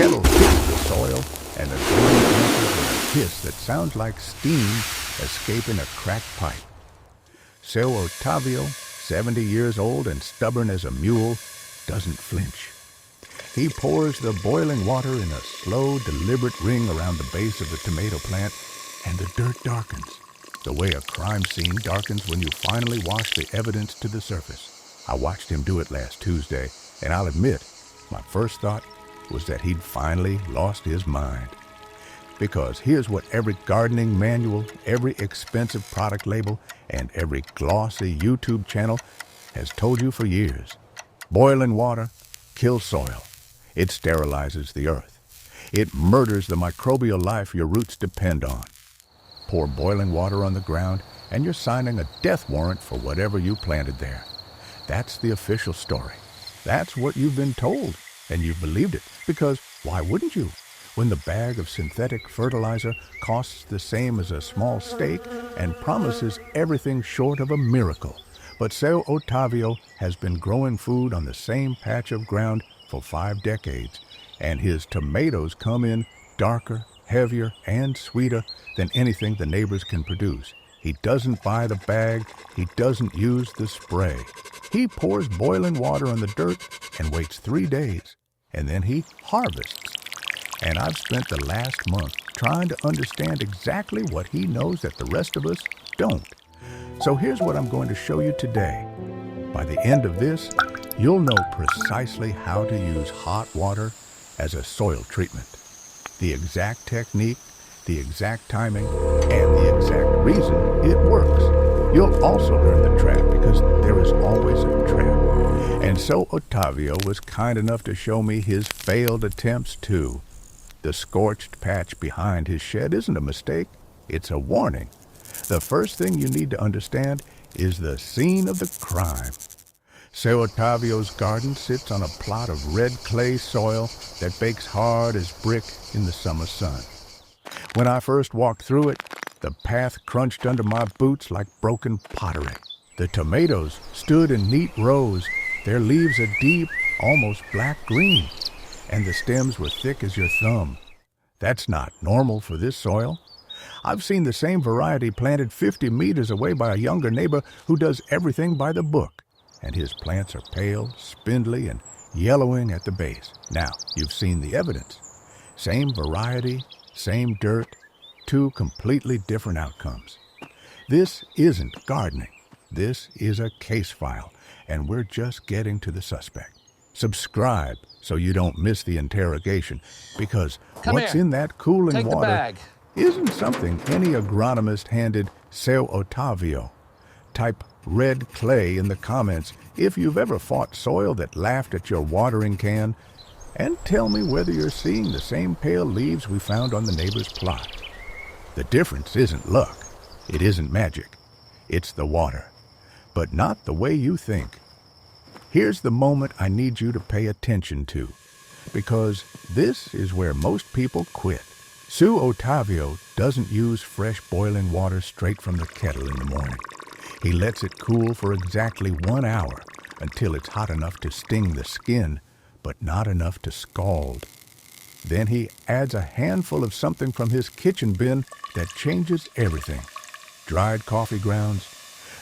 kettle hits the soil, and the ground answers with a hiss that sounds like steam escaping a cracked pipe. Seu Otávio, 70 years old and stubborn as a mule, doesn't flinch. He pours the boiling water in a slow, deliberate ring around the base of the tomato plant, and the dirt darkens, the way a crime scene darkens when you finally wash the evidence to the surface. I watched him do it last Tuesday, and I'll admit, my first thought was that he'd finally lost his mind. Because here's what every gardening manual, every expensive product label, and every glossy YouTube channel has told you for years. Boiling water kills soil. It sterilizes the earth. It murders the microbial life your roots depend on. Pour boiling water on the ground, and you're signing a death warrant for whatever you planted there. That's the official story. That's what you've been told, and you've believed it, because why wouldn't you? When the bag of synthetic fertilizer costs the same as a small steak and promises everything short of a miracle. But Seu Otávio has been growing food on the same patch of ground for 5 decades, and his tomatoes come in darker, heavier, and sweeter than anything the neighbors can produce. He doesn't buy the bag, he doesn't use the spray. He pours boiling water on the dirt and waits 3 days, and then he harvests. And I've spent the last month trying to understand exactly what he knows that the rest of us don't. So here's what I'm going to show you today. By the end of this, you'll know precisely how to use hot water as a soil treatment. The exact technique, the exact timing, and the exact reason it works. You'll also learn the trap, because there is always a trap. And Seu Otávio was kind enough to show me his failed attempts too. The scorched patch behind his shed isn't a mistake, it's a warning. The first thing you need to understand is the scene of the crime. Seu Otávio's garden sits on a plot of red clay soil that bakes hard as brick in the summer sun. When I first walked through it, the path crunched under my boots like broken pottery. The tomatoes stood in neat rows, their leaves a deep, almost black green, and the stems were thick as your thumb. That's not normal for this soil. I've seen the same variety planted 50 meters away by a younger neighbor who does everything by the book, and his plants are pale, spindly, and yellowing at the base. Now, you've seen the evidence. Same variety, same dirt, 2 completely different outcomes. This isn't gardening. This is a case file, and we're just getting to the suspect. Subscribe so you don't miss the interrogation, because what's in that cooling water isn't something any agronomist handed Seu Otávio. Type red clay in the comments if you've ever fought soil that laughed at your watering can, and tell me whether you're seeing the same pale leaves we found on the neighbor's plot. The difference isn't luck. It isn't magic. It's the water. But not the way you think. Here's the moment I need you to pay attention to, because this is where most people quit. Seu Otávio doesn't use fresh boiling water straight from the kettle in the morning. He lets it cool for exactly 1 hour until it's hot enough to sting the skin, but not enough to scald. Then he adds a handful of something from his kitchen bin that changes everything. Dried coffee grounds,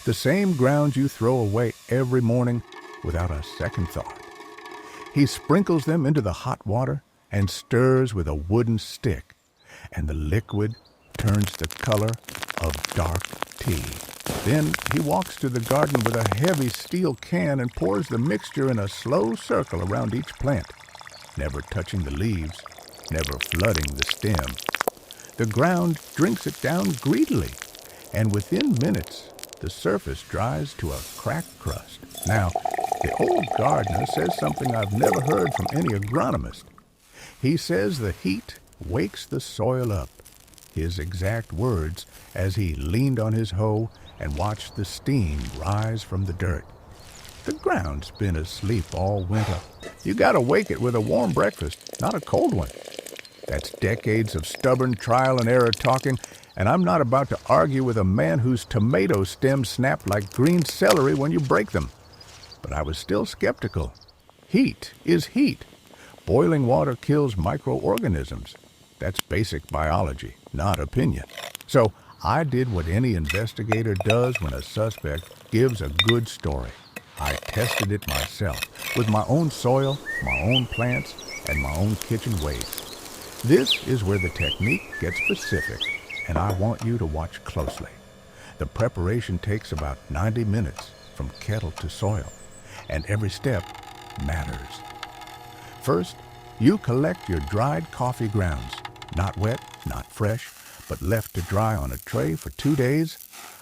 the same grounds you throw away every morning without a second thought. He sprinkles them into the hot water and stirs with a wooden stick, and the liquid turns the color of dark tea. Then he walks to the garden with a heavy steel can and pours the mixture in a slow circle around each plant, never touching the leaves, never flooding the stem. The ground drinks it down greedily, and within minutes, the surface dries to a cracked crust. Now, the old gardener says something I've never heard from any agronomist. He says the heat wakes the soil up. His exact words as he leaned on his hoe and watched the steam rise from the dirt. The ground's been asleep all winter. You gotta wake it with a warm breakfast, not a cold one. That's decades of stubborn trial and error talking, and I'm not about to argue with a man whose tomato stems snap like green celery when you break them. But I was still skeptical. Heat is heat. boiling water kills microorganisms. That's basic biology, not opinion. So I did what any investigator does when a suspect gives a good story. I tested it myself with my own soil, my own plants, and my own kitchen waste. This is where the technique gets specific, and I want you to watch closely. The preparation takes about 90 minutes from kettle to soil, and every step matters. First, you collect your dried coffee grounds, not wet, not fresh, but left to dry on a tray for 2 days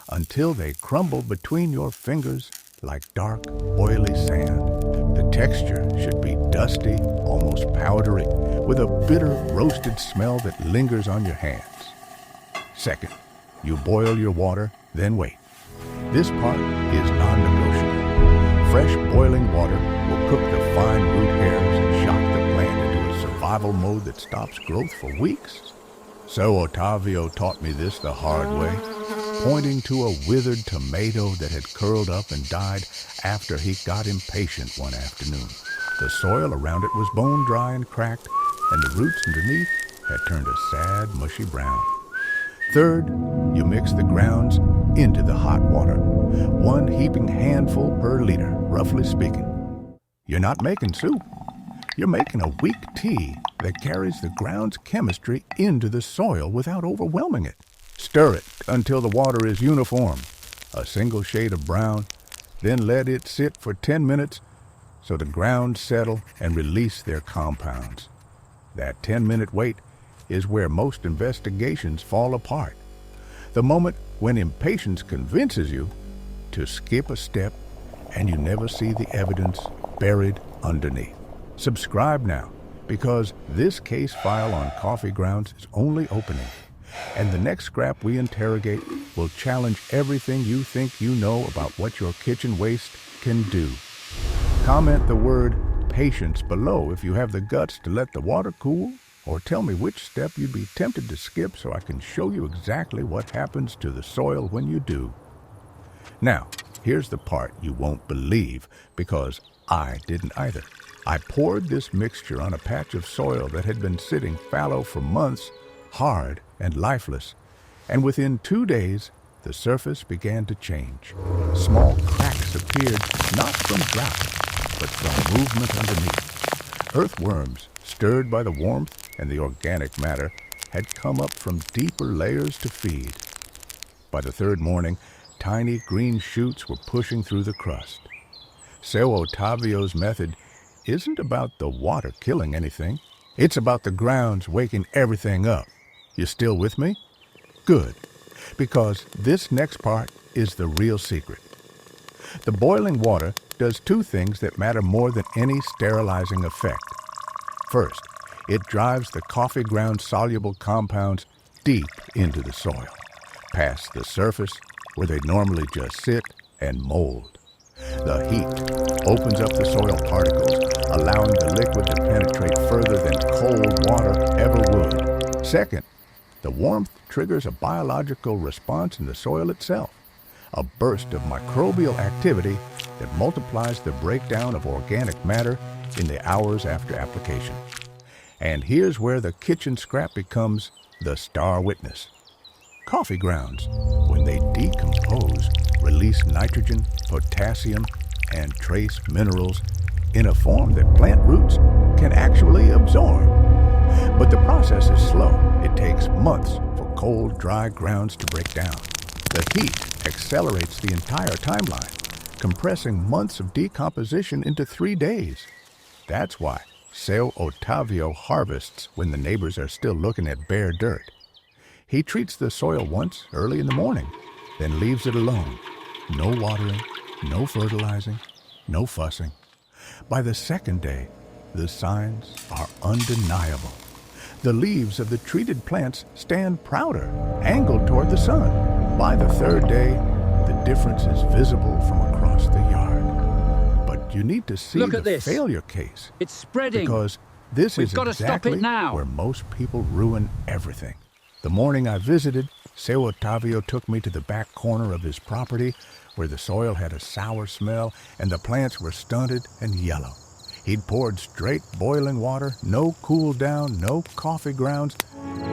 until they crumble between your fingers like dark, oily sand. The texture should be dusty, almost powdery, with a bitter, roasted smell that lingers on your hands. Second, you boil your water, then wait. This part is non-negotiable. Fresh boiling water will cook the fine root hairs and shock the plant into a survival mode that stops growth for weeks. Seu Otávio taught me this the hard way, pointing to a withered tomato that had curled up and died after he got impatient one afternoon. The soil around it was bone dry and cracked, and the roots underneath had turned a sad, mushy brown. Third, you mix the grounds into the hot water, 1 heaping handful per liter, roughly speaking. You're not making soup. You're making a weak tea that carries the ground's chemistry into the soil without overwhelming it. Stir it until the water is uniform, a single shade of brown, then let it sit for 10 minutes so the grounds settle and release their compounds. That 10-minute wait is where most investigations fall apart. The moment when impatience convinces you to skip a step and you never see the evidence buried underneath. Subscribe now, because this case file on coffee grounds is only opening, and the next scrap we interrogate will challenge everything you think you know about what your kitchen waste can do. Comment the word patience below if you have the guts to let the water cool, or tell me which step you'd be tempted to skip so I can show you exactly what happens to the soil when you do. Now, here's the part you won't believe, because I didn't either. I poured this mixture on a patch of soil that had been sitting fallow for months, hard and lifeless, and within 2 days, the surface began to change. Small cracks appeared, not from drought, but from movement underneath. Earthworms, stirred by the warmth and the organic matter, had come up from deeper layers to feed. By the 3rd morning, tiny green shoots were pushing through the crust. Seu Otávio's method isn't about the water killing anything. It's about the grounds waking everything up. You still with me? Good, because this next part is the real secret. The boiling water does 2 things that matter more than any sterilizing effect. First, it drives the coffee ground soluble compounds deep into the soil, past the surface where they normally just sit and mold. The heat opens up the soil particles, allowing the liquid to penetrate further than cold water ever would. Second, the warmth triggers a biological response in the soil itself, a burst of microbial activity that multiplies the breakdown of organic matter in the hours after application. And here's where the kitchen scrap becomes the star witness. Coffee grounds, when they decompose, release nitrogen, potassium, and trace minerals in a form that plant roots can actually absorb. But the process is slow. It takes months for cold, dry grounds to break down. The heat accelerates the entire timeline, compressing months of decomposition into 3 days. That's why Seu Otávio harvests when the neighbors are still looking at bare dirt. He treats the soil once early in the morning, then leaves it alone. No watering, no fertilizing, no fussing. By the 2nd day, the signs are undeniable. The leaves of the treated plants stand prouder, angled toward the sun. By the 3rd day, the difference is visible from across the yard. But you need to see the failure case. It's spreading. Because this is exactly where most people ruin everything. The morning I visited, Seu Otávio took me to the back corner of his property where the soil had a sour smell and the plants were stunted and yellow. He'd poured straight boiling water, no cool down, no coffee grounds,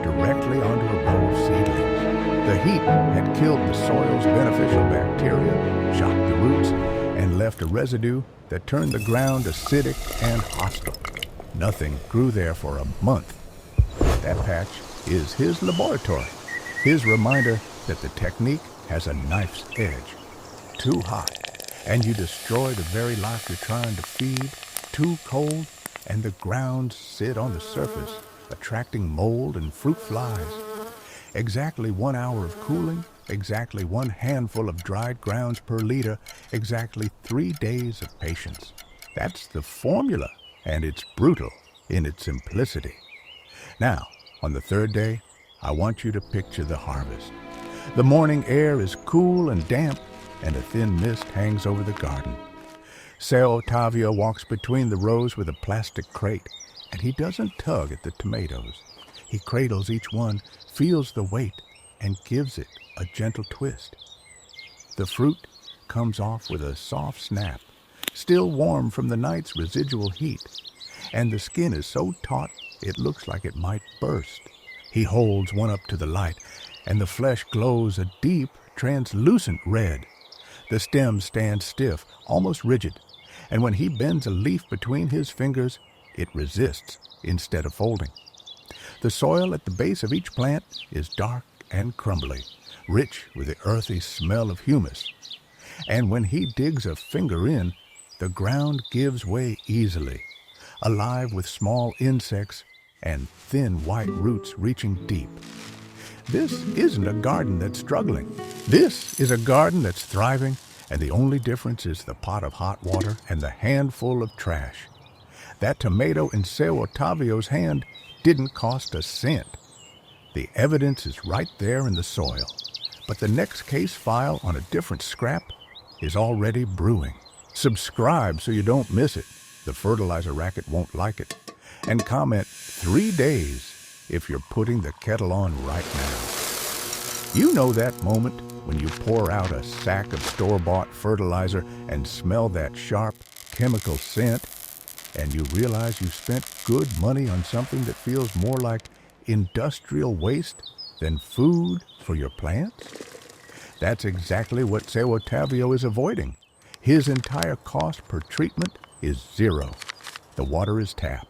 directly onto a row of seedlings. The heat had killed the soil's beneficial bacteria, shocked the roots, and left a residue that turned the ground acidic and hostile. Nothing grew there for a month. That patch is his laboratory, his reminder that the technique has a knife's edge. Too hot, and you destroy the very life you're trying to feed. Too cold, and the grounds sit on the surface, attracting mold and fruit flies. Exactly 1 hour of cooling, exactly 1 handful of dried grounds per liter, exactly 3 days of patience. That's the formula, and it's brutal in its simplicity. Now, on the 3rd day, I want you to picture the harvest. The morning air is cool and damp, and a thin mist hangs over the garden. Seu Otávio walks between the rows with a plastic crate, and he doesn't tug at the tomatoes. He cradles each one, feels the weight, and gives it a gentle twist. The fruit comes off with a soft snap, still warm from the night's residual heat, and the skin is so taut it looks like it might burst. He holds one up to the light, and the flesh glows a deep, translucent red. The stem stands stiff, almost rigid, and when he bends a leaf between his fingers, it resists instead of folding. The soil at the base of each plant is dark and crumbly, rich with the earthy smell of humus. And when he digs a finger in, the ground gives way easily, alive with small insects and thin white roots reaching deep. This isn't a garden that's struggling. This is a garden that's thriving, and the only difference is the pot of hot water and the handful of trash. That tomato in Seu Otávio's hand didn't cost a cent. The evidence is right there in the soil, but the next case file on a different scrap is already brewing. Subscribe so you don't miss it. The fertilizer racket won't like it. And comment 3 days if you're putting the kettle on right now. You know that moment when you pour out a sack of store-bought fertilizer and smell that sharp chemical scent, and you realize you spent good money on something that feels more like industrial waste than food for your plants? That's exactly what Seu Otávio is avoiding. His entire cost per treatment is zero. The water is tap.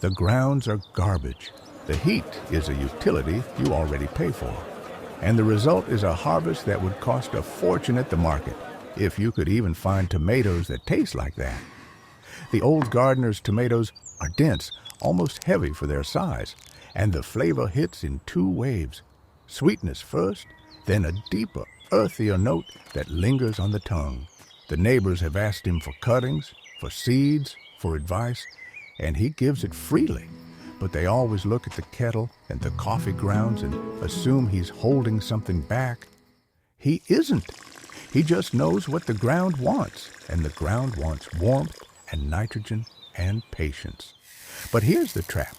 The grounds are garbage. The heat is a utility you already pay for. And the result is a harvest that would cost a fortune at the market, if you could even find tomatoes that taste like that. The old gardener's tomatoes are dense, almost heavy for their size, and the flavor hits in 2 waves. Sweetness first, then a deeper, earthier note that lingers on the tongue. The neighbors have asked him for cuttings, for seeds, for advice, and he gives it freely. But they always look at the kettle and the coffee grounds and assume he's holding something back. He isn't. He just knows what the ground wants, and the ground wants warmth and nitrogen and patience. But here's the trap,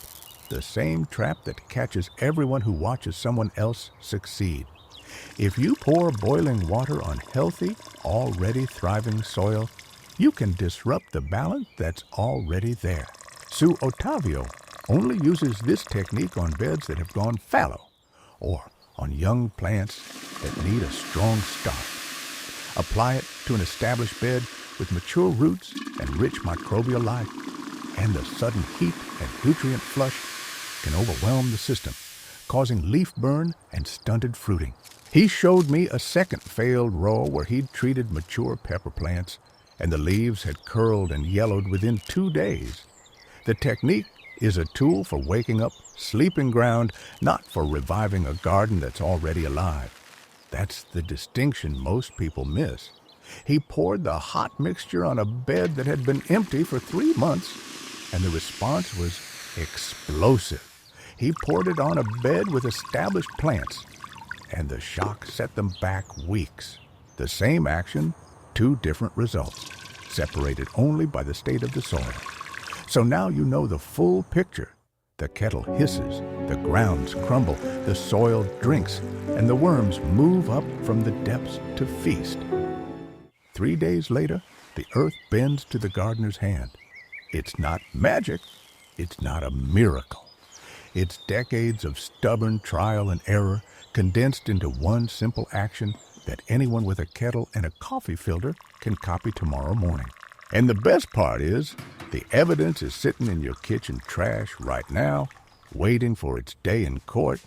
the same trap that catches everyone who watches someone else succeed. If you pour boiling water on healthy, already thriving soil, you can disrupt the balance that's already there. Seu Otávio only uses this technique on beds that have gone fallow, or on young plants that need a strong start. Apply it to an established bed with mature roots and rich microbial life, and the sudden heat and nutrient flush can overwhelm the system, causing leaf burn and stunted fruiting. He showed me a second failed row where he'd treated mature pepper plants, and the leaves had curled and yellowed within 2 days. The technique is a tool for waking up sleeping ground, not for reviving a garden that's already alive. That's the distinction most people miss. He poured the hot mixture on a bed that had been empty for 3 months, and the response was explosive. He poured it on a bed with established plants, and the shock set them back weeks. The same action, 2 different results, separated only by the state of the soil. So now you know the full picture. The kettle hisses, the grounds crumble, the soil drinks, and the worms move up from the depths to feast. 3 days later, the earth bends to the gardener's hand. It's not magic. It's not a miracle. It's decades of stubborn trial and error condensed into one simple action that anyone with a kettle and a coffee filter can copy tomorrow morning. And the best part is, the evidence is sitting in your kitchen trash right now, waiting for its day in court